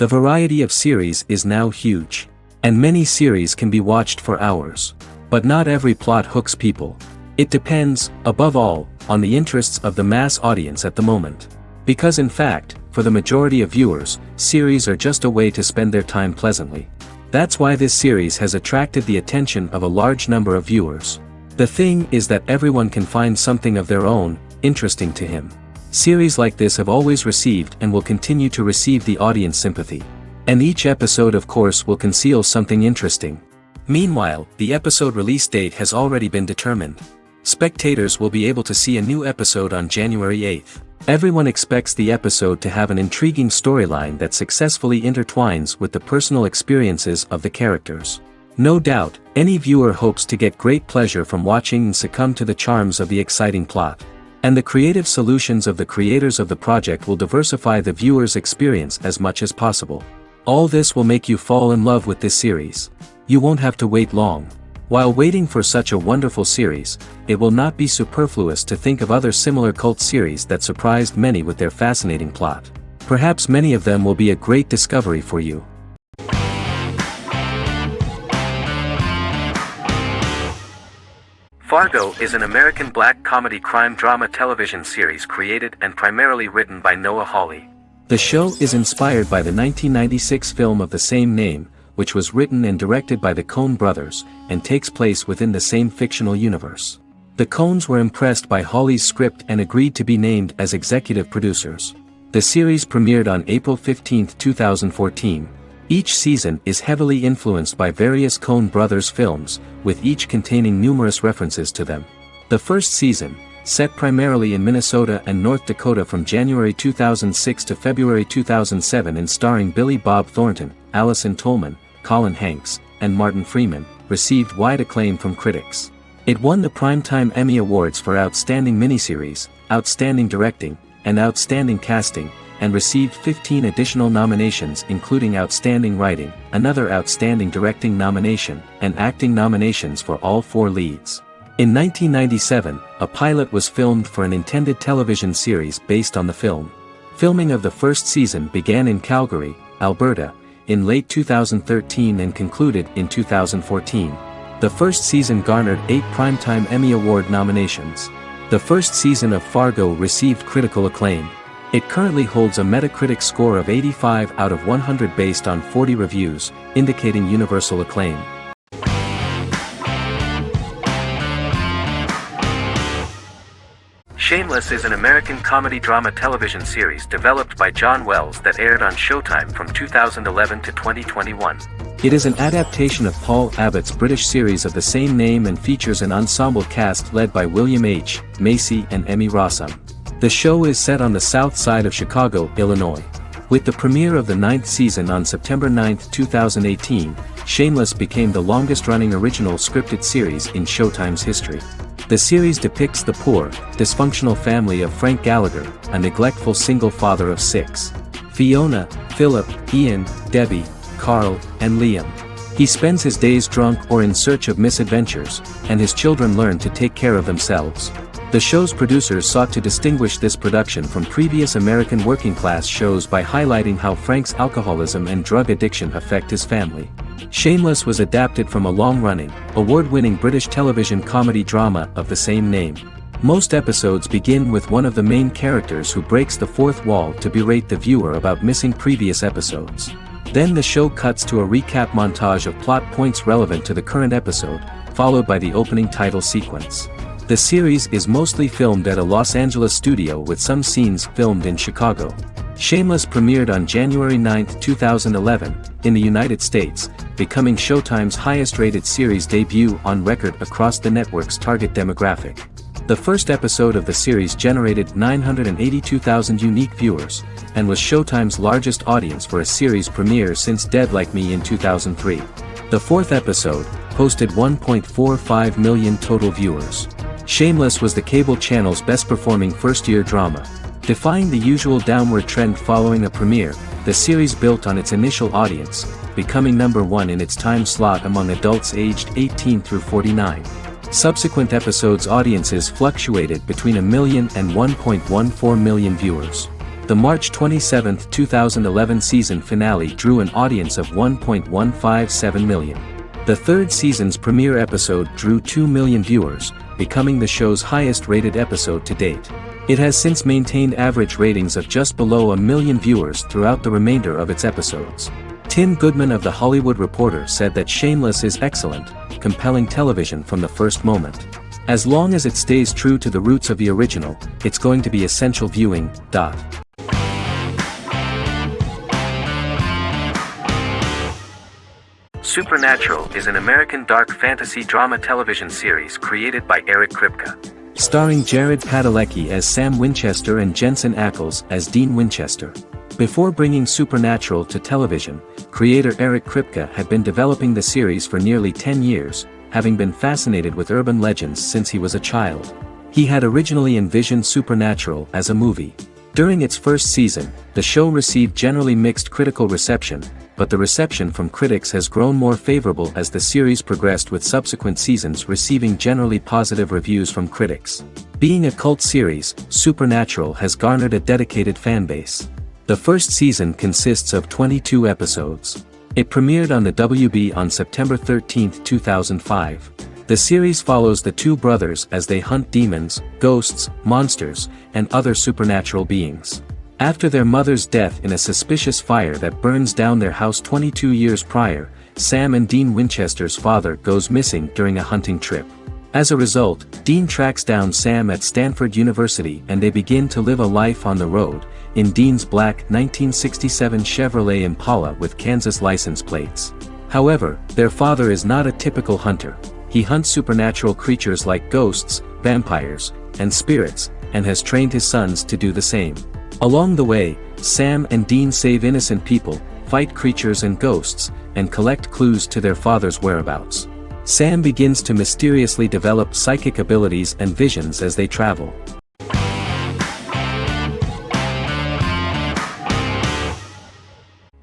The variety of series is now huge. And many series can be watched for hours. But not every plot hooks people. It depends, above all, on the interests of the mass audience at the moment. Because in fact, for the majority of viewers, series are just a way to spend their time pleasantly. That's why this series has attracted the attention of a large number of viewers. The thing is that everyone can find something of their own, interesting to him. Series like this have always received and will continue to receive the audience sympathy. And each episode of course will conceal something interesting. Meanwhile, the episode release date has already been determined. Spectators will be able to see a new episode on January 8th. Everyone expects the episode to have an intriguing storyline that successfully intertwines with the personal experiences of the characters. No doubt, any viewer hopes to get great pleasure from watching and succumb to the charms of the exciting plot. And the creative solutions of the creators of the project will diversify the viewer's experience as much as possible. All this will make you fall in love with this series. You won't have to wait long. While waiting for such a wonderful series, it will not be superfluous to think of other similar cult series that surprised many with their fascinating plot. Perhaps many of them will be a great discovery for you. Fargo is an American black comedy crime drama television series created and primarily written by Noah Hawley. The show is inspired by the 1996 film of the same name, which was written and directed by the Coen brothers, and takes place within the same fictional universe. The Coens were impressed by Hawley's script and agreed to be named as executive producers. The series premiered on April 15, 2014. Each season is heavily influenced by various Coen brothers films, with each containing numerous references to them. The first season, set primarily in Minnesota and North Dakota from January 2006 to February 2007 and starring Billy Bob Thornton, Allison Tolman, Colin Hanks, and Martin Freeman, received wide acclaim from critics. It won the Primetime Emmy Awards for Outstanding Miniseries, Outstanding Directing, and Outstanding Casting, and received 15 additional nominations including Outstanding Writing, another Outstanding Directing nomination, and acting nominations for all 4 leads. In 1997, a pilot was filmed for an intended television series based on the film. Filming of the first season began in Calgary, Alberta, in late 2013 and concluded in 2014. The first season garnered 8 Primetime Emmy Award nominations. The first season of Fargo received critical acclaim. It currently holds a Metacritic score of 85 out of 100 based on 40 reviews, indicating universal acclaim. Shameless is an American comedy drama television series developed by John Wells that aired on Showtime from 2011 to 2021. It is an adaptation of Paul Abbott's British series of the same name and features an ensemble cast led by William H. Macy and Emmy Rossum. The show is set on the south side of Chicago, Illinois. With the premiere of the 9th season on September 9, 2018, Shameless became the longest-running original scripted series in Showtime's history. The series depicts the poor, dysfunctional family of Frank Gallagher, a neglectful single father of 6. Fiona, Philip, Ian, Debbie, Carl, and Liam. He spends his days drunk or in search of misadventures, and his children learn to take care of themselves. The show's producers sought to distinguish this production from previous American working-class shows by highlighting how Frank's alcoholism and drug addiction affect his family. Shameless was adapted from a long-running, award-winning British television comedy drama of the same name. Most episodes begin with one of the main characters who breaks the fourth wall to berate the viewer about missing previous episodes. Then the show cuts to a recap montage of plot points relevant to the current episode, followed by the opening title sequence. The series is mostly filmed at a Los Angeles studio with some scenes filmed in Chicago. Shameless premiered on January 9, 2011, in the United States, becoming Showtime's highest-rated series debut on record across the network's target demographic. The first episode of the series generated 982,000 unique viewers, and was Showtime's largest audience for a series premiere since Dead Like Me in 2003. The fourth episode posted 1.45 million total viewers. Shameless was the cable channel's best-performing first-year drama. Defying the usual downward trend following a premiere, the series built on its initial audience, becoming number 1 in its time slot among adults aged 18 through 49. Subsequent episodes' audiences fluctuated between 1 million and 1.14 million viewers. The March 27, 2011 season finale drew an audience of 1.157 million. The third season's premiere episode drew 2 million viewers, becoming the show's highest-rated episode to date. It has since maintained average ratings of just below 1 million viewers throughout the remainder of its episodes. Tim Goodman of The Hollywood Reporter said that Shameless is excellent, compelling television from the first moment. As long as it stays true to the roots of the original, it's going to be essential viewing. Supernatural is an American dark fantasy drama television series created by Eric Kripke. Starring Jared Padalecki as Sam Winchester and Jensen Ackles as Dean Winchester. Before bringing Supernatural to television, creator Eric Kripke had been developing the series for nearly 10 years, having been fascinated with urban legends since he was a child. He had originally envisioned Supernatural as a movie. During its first season, the show received generally mixed critical reception, but the reception from critics has grown more favorable as the series progressed, with subsequent seasons receiving generally positive reviews from critics. Being a cult series, Supernatural has garnered a dedicated fanbase. The first season consists of 22 episodes. It premiered on the WB on September 13, 2005. The series follows the two brothers as they hunt demons, ghosts, monsters, and other supernatural beings. After their mother's death in a suspicious fire that burns down their house 22 years prior, Sam and Dean Winchester's father goes missing during a hunting trip. As a result, Dean tracks down Sam at Stanford University and they begin to live a life on the road, in Dean's black 1967 Chevrolet Impala with Kansas license plates. However, their father is not a typical hunter. He hunts supernatural creatures like ghosts, vampires, and spirits, and has trained his sons to do the same. Along the way, Sam and Dean save innocent people, fight creatures and ghosts, and collect clues to their father's whereabouts. Sam begins to mysteriously develop psychic abilities and visions as they travel.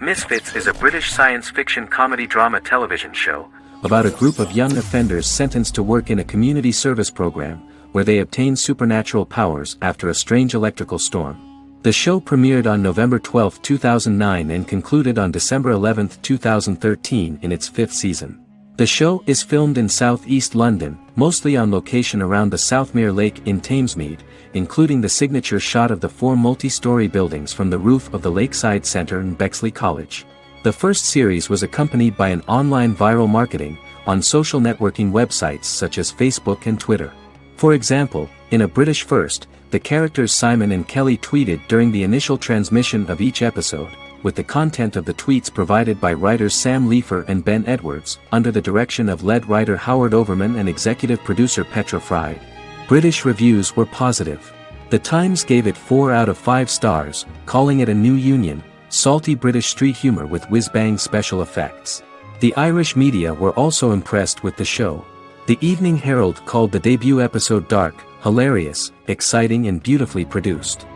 Misfits is a British science fiction comedy drama television show about a group of young offenders sentenced to work in a community service program, where they obtain supernatural powers after a strange electrical storm. The show premiered on November 12, 2009 and concluded on December 11, 2013 in its fifth season. The show is filmed in southeast London, mostly on location around the Southmere Lake in Thamesmead, including the signature shot of the 4 multi-story buildings from the roof of the Lakeside Centre in Bexley College. The first series was accompanied by an online viral marketing on social networking websites such as Facebook and Twitter. For example, in a British first, the characters Simon and Kelly tweeted during the initial transmission of each episode, with the content of the tweets provided by writers Sam Leifer and Ben Edwards, under the direction of lead writer Howard Overman and executive producer Petra Fried. British reviews were positive. The Times gave it 4 out of 5 stars, calling it a new union, salty British street humour with whiz-bang special effects. The Irish media were also impressed with the show. The Evening Herald called the debut episode dark, hilarious, exciting and beautifully produced.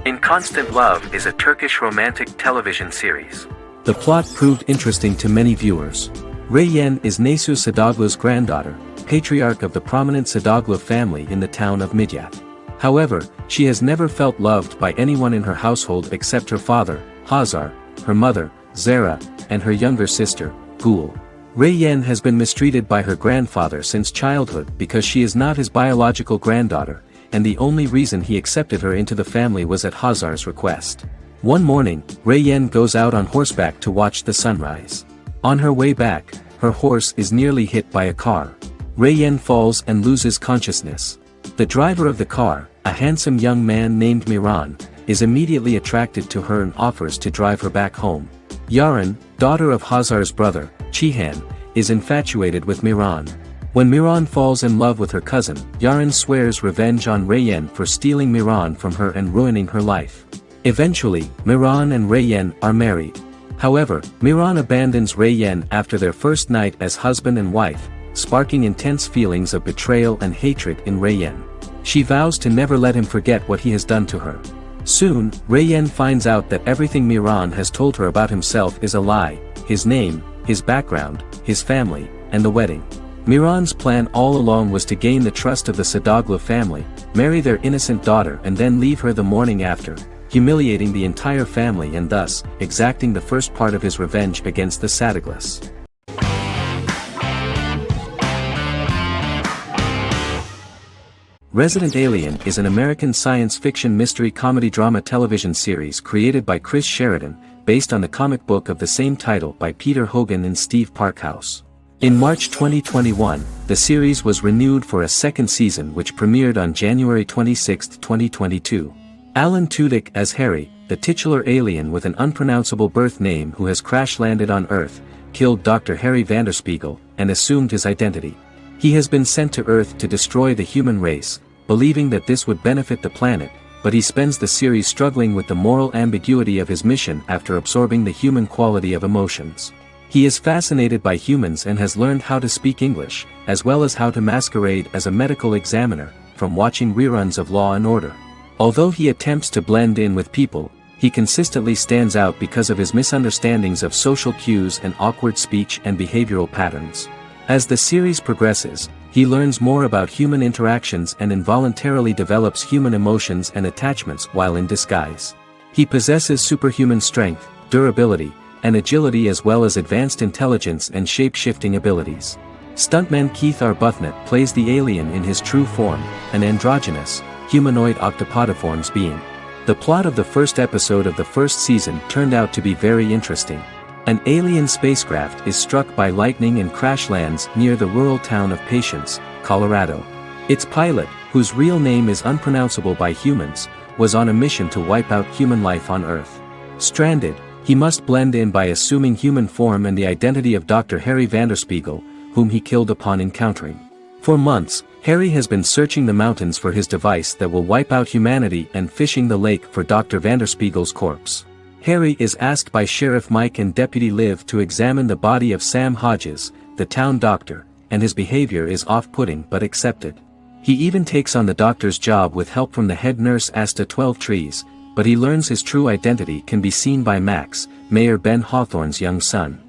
In Constant Love is a Turkish romantic television series. The plot proved interesting to many viewers. Reyyen is Nesu Sadoglu's granddaughter, patriarch of the prominent Sadoglu family in the town of Midyat. However, she has never felt loved by anyone in her household except her father, Hazar, her mother, Zara, and her younger sister, Gul. Reyyen has been mistreated by her grandfather since childhood because she is not his biological granddaughter, and the only reason he accepted her into the family was at Hazar's request. One morning, Reyyen goes out on horseback to watch the sunrise. On her way back, her horse is nearly hit by a car. Reyyen falls and loses consciousness. The driver of the car, a handsome young man named Miran, is immediately attracted to her and offers to drive her back home. Yaren, daughter of Hazar's brother, Chihan, is infatuated with Miran. When Miran falls in love with her cousin, Yaren swears revenge on Reyyen for stealing Miran from her and ruining her life. Eventually, Miran and Reyyen are married. However, Miran abandons Reyyen after their first night as husband and wife, sparking intense feelings of betrayal and hatred in Reyyen. She vows to never let him forget what he has done to her. Soon, Reyyen finds out that everything Miran has told her about himself is a lie: his name, his background, his family, and the wedding. Miran's plan all along was to gain the trust of the Sadoglu family, marry their innocent daughter and then leave her the morning after, humiliating the entire family and thus, exacting the first part of his revenge against the Sadoglas. Resident Alien is an American science fiction mystery comedy drama television series created by Chris Sheridan, based on the comic book of the same title by Peter Hogan and Steve Parkhouse. In March 2021, the series was renewed for a second season which premiered on January 26, 2022. Alan Tudyk as Harry, the titular alien with an unpronounceable birth name who has crash-landed on Earth, killed Dr. Harry Vanderspiegel, and assumed his identity. He has been sent to Earth to destroy the human race, believing that this would benefit the planet, but he spends the series struggling with the moral ambiguity of his mission after absorbing the human quality of emotions. He is fascinated by humans and has learned how to speak English, as well as how to masquerade as a medical examiner, from watching reruns of Law and Order. Although he attempts to blend in with people, he consistently stands out because of his misunderstandings of social cues and awkward speech and behavioral patterns. As the series progresses, he learns more about human interactions and involuntarily develops human emotions and attachments while in disguise. He possesses superhuman strength, durability, and agility as well as advanced intelligence and shape-shifting abilities. Stuntman Keith Arbuthnot plays the alien in his true form, an androgynous, humanoid octopodiforms being. The plot of the first episode of the first season turned out to be very interesting. An alien spacecraft is struck by lightning and crash lands near the rural town of Patience, Colorado. Its pilot, whose real name is unpronounceable by humans, was on a mission to wipe out human life on Earth. Stranded, he must blend in by assuming human form and the identity of Dr. Harry Vanderspiegel, whom he killed upon encountering. For months, Harry has been searching the mountains for his device that will wipe out humanity and fishing the lake for Dr. Vanderspiegel's corpse. Harry is asked by Sheriff Mike and Deputy Liv to examine the body of Sam Hodges, the town doctor, and his behavior is off-putting but accepted. He even takes on the doctor's job with help from the head nurse Asta 12 Trees, but he learns his true identity can be seen by Max, Mayor Ben Hawthorne's young son.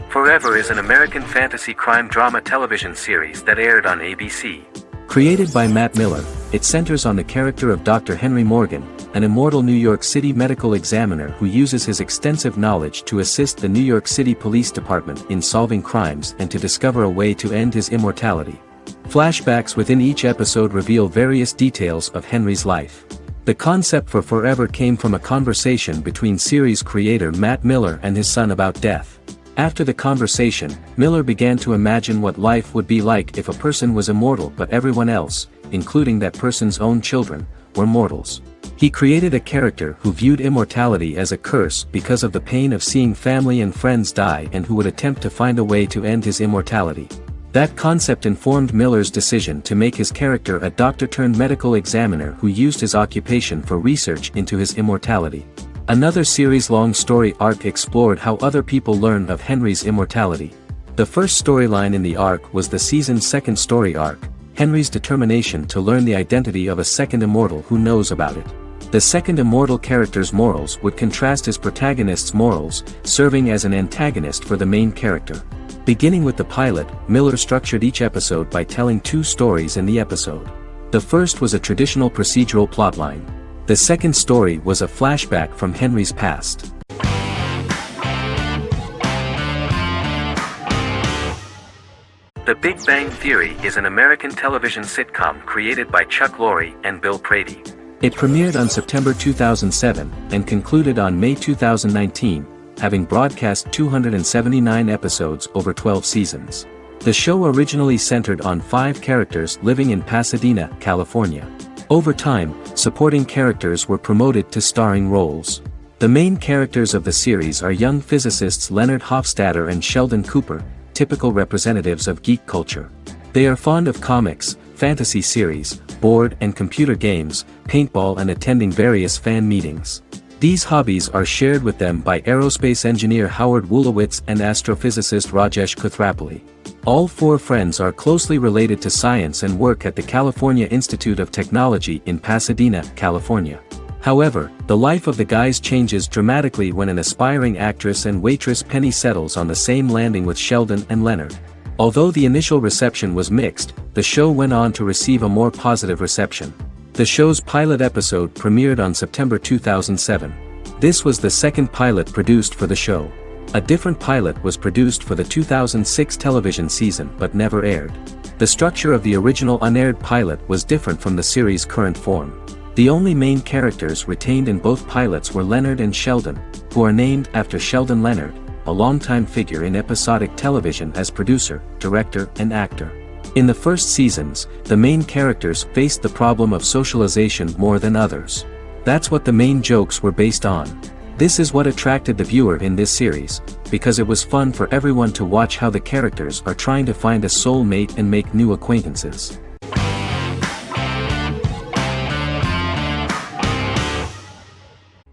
Forever is an American fantasy crime drama television series that aired on ABC. Created by Matt Miller, it centers on the character of Dr. Henry Morgan, an immortal New York City medical examiner who uses his extensive knowledge to assist the New York City Police Department in solving crimes and to discover a way to end his immortality. Flashbacks within each episode reveal various details of Henry's life. The concept for Forever came from a conversation between series creator Matt Miller and his son about death. After the conversation, Miller began to imagine what life would be like if a person was immortal but everyone else, including that person's own children, were mortals. He created a character who viewed immortality as a curse because of the pain of seeing family and friends die and who would attempt to find a way to end his immortality. That concept informed Miller's decision to make his character a doctor-turned-medical examiner who used his occupation for research into his immortality. Another series-long story arc explored how other people learn of Henry's immortality. The first storyline in the arc was the season's second story arc, Henry's determination to learn the identity of a second immortal who knows about it. The second immortal character's morals would contrast his protagonist's morals, serving as an antagonist for the main character. Beginning with the pilot, Miller structured each episode by telling two stories in the episode. The first was a traditional procedural plotline. The second story was a flashback from Henry's past. The Big Bang Theory is an American television sitcom created by Chuck Lorre and Bill Prady. It premiered on September 2007 and concluded on May 2019, having broadcast 279 episodes over 12 seasons. The show originally centered on 5 characters living in Pasadena, California. Over time, supporting characters were promoted to starring roles. The main characters of the series are young physicists Leonard Hofstadter and Sheldon Cooper, typical representatives of geek culture. They are fond of comics, fantasy series, board and computer games, paintball and attending various fan meetings. These hobbies are shared with them by aerospace engineer Howard Wolowitz and astrophysicist Rajesh Kuthrapalli. All 4 friends are closely related to science and work at the California Institute of Technology in Pasadena, California. However, the life of the guys changes dramatically when an aspiring actress and waitress Penny settles on the same landing with Sheldon and Leonard. Although the initial reception was mixed, the show went on to receive a more positive reception. The show's pilot episode premiered on September 2007. This was the second pilot produced for the show. A different pilot was produced for the 2006 television season but never aired. The structure of the original unaired pilot was different from the series' current form. The only main characters retained in both pilots were Leonard and Sheldon, who are named after Sheldon Leonard, a longtime figure in episodic television as producer, director, and actor. In the first seasons, the main characters faced the problem of socialization more than others. That's what the main jokes were based on. This is what attracted the viewer in this series, because it was fun for everyone to watch how the characters are trying to find a soul mate and make new acquaintances.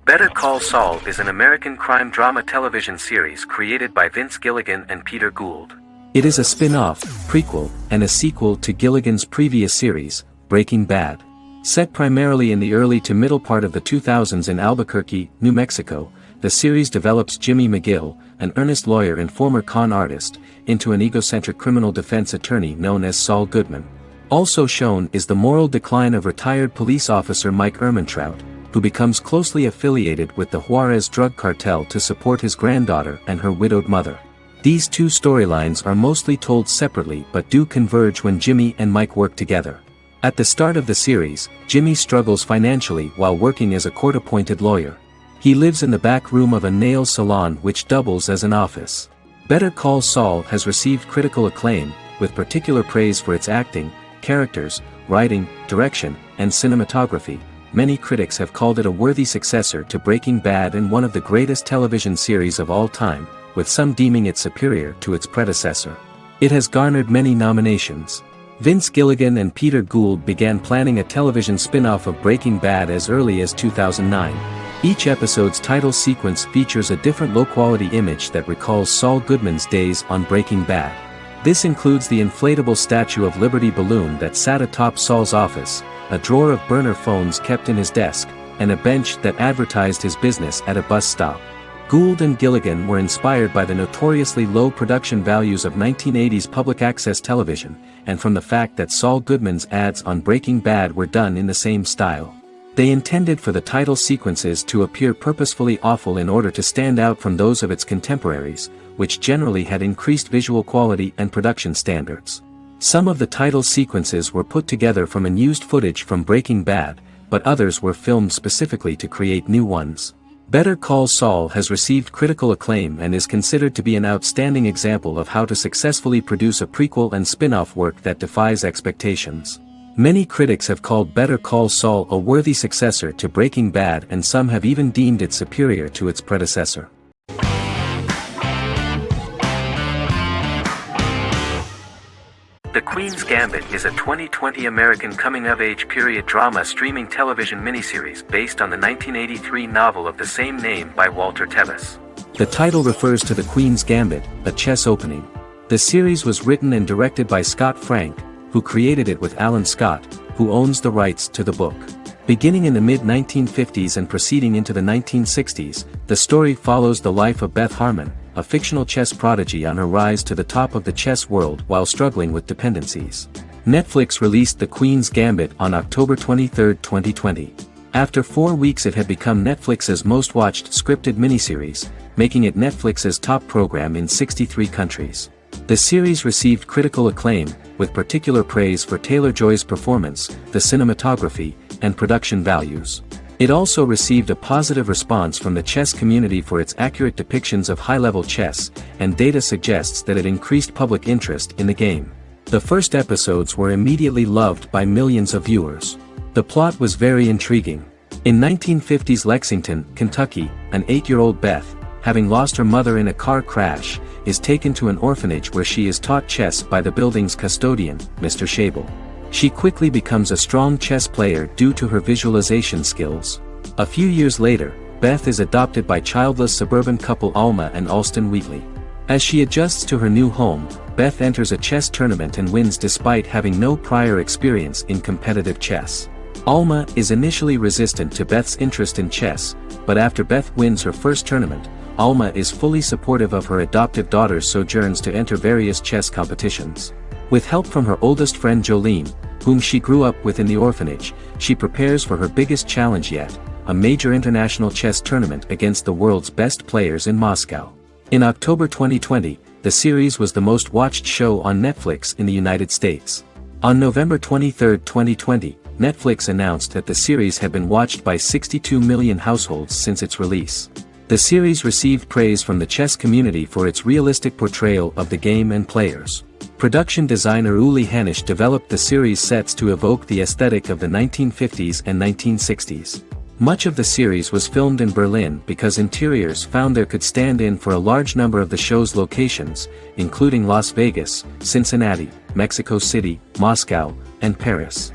Better Call Saul is an American crime drama television series created by Vince Gilligan and Peter Gould. It is a spin-off, prequel, and a sequel to Gilligan's previous series, Breaking Bad. Set primarily in the early to middle part of the 2000s in Albuquerque, New Mexico, the series develops Jimmy McGill, an earnest lawyer and former con artist, into an egocentric criminal defense attorney known as Saul Goodman. Also shown is the moral decline of retired police officer Mike Ehrmantraut, who becomes closely affiliated with the Juarez drug cartel to support his granddaughter and her widowed mother. These two storylines are mostly told separately but do converge when Jimmy and Mike work together. At the start of the series, Jimmy struggles financially while working as a court-appointed lawyer. He lives in the back room of a nail salon which doubles as an office. Better Call Saul has received critical acclaim, with particular praise for its acting, characters, writing, direction, and cinematography. Many critics have called it a worthy successor to Breaking Bad and one of the greatest television series of all time, with some deeming it superior to its predecessor. It has garnered many nominations. Vince Gilligan and Peter Gould began planning a television spin-off of Breaking Bad as early as 2009. Each episode's title sequence features a different low-quality image that recalls Saul Goodman's days on Breaking Bad. This includes the inflatable Statue of Liberty balloon that sat atop Saul's office, a drawer of burner phones kept in his desk, and a bench that advertised his business at a bus stop. Gould and Gilligan were inspired by the notoriously low production values of 1980s public access television, and from the fact that Saul Goodman's ads on Breaking Bad were done in the same style. They intended for the title sequences to appear purposefully awful in order to stand out from those of its contemporaries, which generally had increased visual quality and production standards. Some of the title sequences were put together from unused footage from Breaking Bad, but others were filmed specifically to create new ones. Better Call Saul has received critical acclaim and is considered to be an outstanding example of how to successfully produce a prequel and spin-off work that defies expectations. Many critics have called Better Call Saul a worthy successor to Breaking Bad, and some have even deemed it superior to its predecessor. The Queen's Gambit is a 2020 American coming-of-age period drama streaming television miniseries based on the 1983 novel of the same name by Walter Tevis. The title refers to the Queen's Gambit, a chess opening. The series was written and directed by Scott Frank, who created it with Alan Scott, who owns the rights to the book. Beginning in the mid-1950s and proceeding into the 1960s, the story follows the life of Beth Harmon, a fictional chess prodigy on her rise to the top of the chess world while struggling with dependencies. Netflix released The Queen's Gambit on October 23, 2020. After 4 weeks it had become Netflix's most watched scripted miniseries, making it Netflix's top program in 63 countries. The series received critical acclaim, with particular praise for Taylor-Joy's performance, the cinematography, and production values. It also received a positive response from the chess community for its accurate depictions of high-level chess, and data suggests that it increased public interest in the game. The first episodes were immediately loved by millions of viewers. The plot was very intriguing. In 1950s Lexington, Kentucky, an 8-year-old Beth, having lost her mother in a car crash, is taken to an orphanage where she is taught chess by the building's custodian, Mr. Shable. She quickly becomes a strong chess player due to her visualization skills. A few years later, Beth is adopted by childless suburban couple Alma and Alston Wheatley. As she adjusts to her new home, Beth enters a chess tournament and wins despite having no prior experience in competitive chess. Alma is initially resistant to Beth's interest in chess, but after Beth wins her first tournament, Alma is fully supportive of her adoptive daughter's sojourns to enter various chess competitions. With help from her oldest friend Jolene, whom she grew up with in the orphanage, she prepares for her biggest challenge yet, a major international chess tournament against the world's best players in Moscow. In October 2020, the series was the most watched show on Netflix in the United States. On November 23, 2020, Netflix announced that the series had been watched by 62 million households since its release. The series received praise from the chess community for its realistic portrayal of the game and players. Production designer Uli Hanisch developed the series' sets to evoke the aesthetic of the 1950s and 1960s. Much of the series was filmed in Berlin because interiors found there could stand in for a large number of the show's locations, including Las Vegas, Cincinnati, Mexico City, Moscow, and Paris.